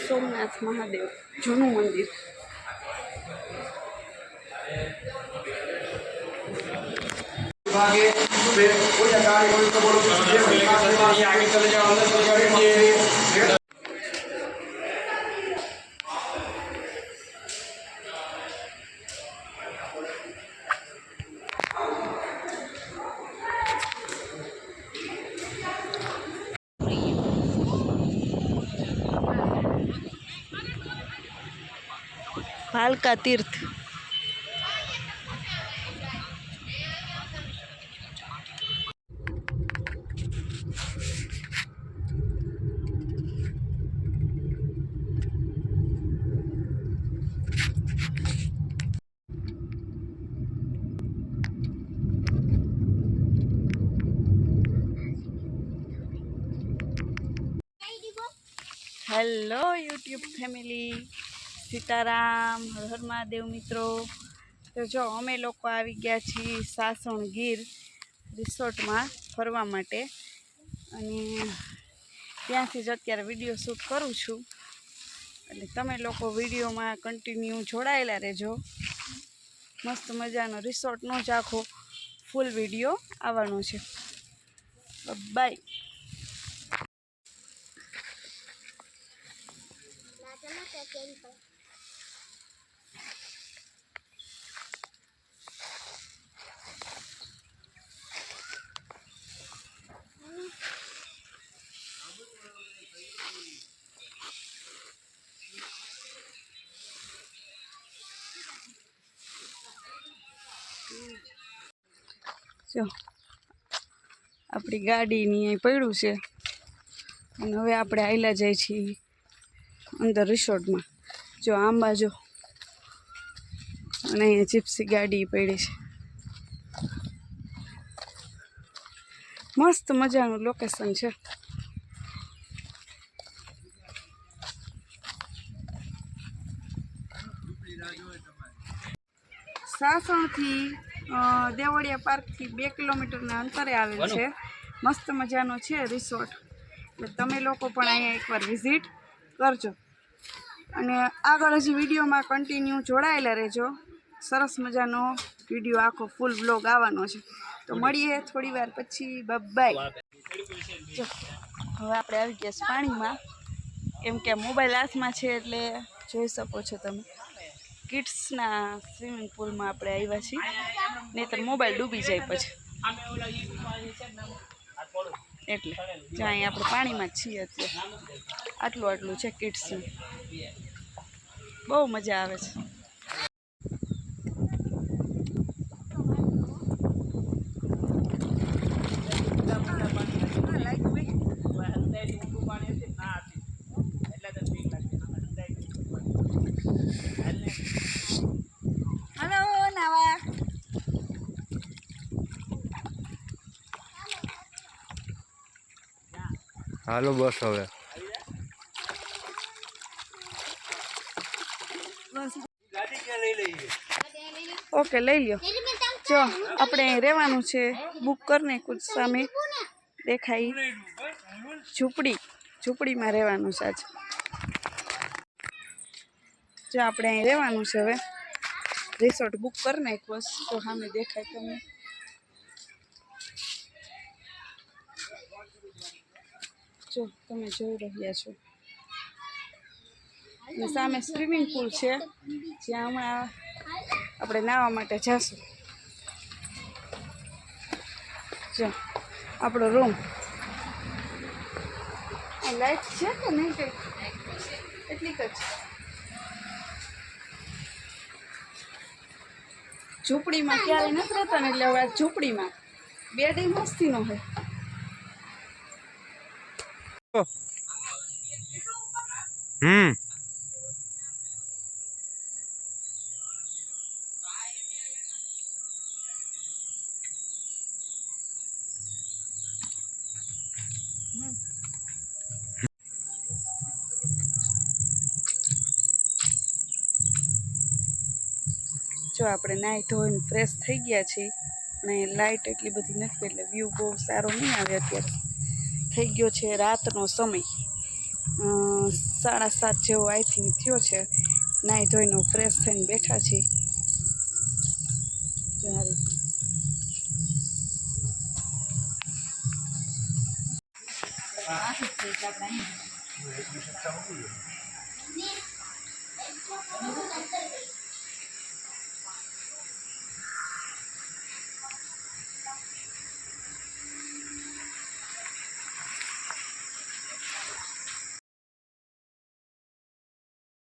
સોમનાથ મહાદેવ જૂનું મંદિર. ભાલકા તીર્થ. Hello YouTube family, Sitaram, Har Har Mahadev મિત્રો. તો જો અમે લોકો આવી ગયા છીએ સાસણ ગીર રિસોર્ટમાં ફરવા માટે, અને ત્યાંથી જ અત્યારે વિડીયો શૂટ કરું છું. એટલે તમે લોકો વિડીયોમાં કન્ટિન્યુ જોડાયેલા રહેજો. મસ્ત મજાનો રિસોર્ટનો જ આખો ફૂલ વિડીયો આવવાનો છે. બાય. જો આપણી ગાડીની અહીં પડ્યું છે, અને હવે આપણે આયલા જાય છીએ અંદર રિસોર્ટમાં. જો આમ બાજુ, અને અહીંયા જીપ્સી ગાડી પડી છે. મસ્ત મજાનું લોકેશન છે. સાસણથી દેવળિયા પાર્કથી 2 કિલોમીટરના અંતરે આવેલ છે. મસ્ત મજાનો છે રિસોર્ટ. એટલે તમે લોકો પણ અહીંયા એકવાર વિઝિટ કરજો, અને આગળ હજી વિડીયોમાં કન્ટિન્યુ જોડાયેલા રહેજો. સરસ મજાનો વિડીયો આખો ફૂલ વ્લોગ આવવાનો છે. તો મળીએ થોડી વાર પછી. બાય. જો હવે આપણે આવી ગયા પાણીમાં, કેમ કે મોબાઈલ હાથમાં છે એટલે જોઈ શકો છો તમે. કિડ્સના સ્વિમિંગ પુલમાં આપણે આવ્યા છીએ, નહીંતર મોબાઈલ ડૂબી જાય પછી. એટલે જ્યાં અહીં આપણે પાણીમાં જ છીએ અત્યારે. આટલું છે કિડ્સનું. બહુ મજા આવે છે. હલો નાવા. હાલો બસ હવે. ઓકે, લઈ લ્યો. જો આપણે અહીં રહેવાનું છે, બુક કરીને કુછ સામે દેખાય ઝૂંપડીમાં રહેવાનું છે આજે. જો આપણે અહીં રહેવાનું છે. હવે રિસોર્ટ બુક કરી નાખ્યો તો સામે દેખાય તમને. જો તમે જોઈ રહ્યા છો, અને સામે સ્વિમિંગ પુલ છે, જ્યાં હમણાં આપણે નાહવા માટે જઈશું. જો આપણો રૂમ. આ લાઈટ છે કે નહીં? કંઈ એટલીક જ. ઝૂંપડીમાં ક્યારે નથી રહેતા ને, એટલે હવે આ ઝૂંપડીમાં બેડ મસ્તીનો હોય. જો આપણે નાહી ધોઈને ફ્રેશ થઈ ગયા છીએ, અને લાઇટ એટલી બધી નથી એટલે વ્યૂ બહુ સારો નહીં આવે. અત્યારે થઈ ગયો છે રાતનો સમય, 7:30 જેવો આઈ થિંક થયો છે. નાહી ધોઈને ફ્રેશ થઈને બેઠા છીએ.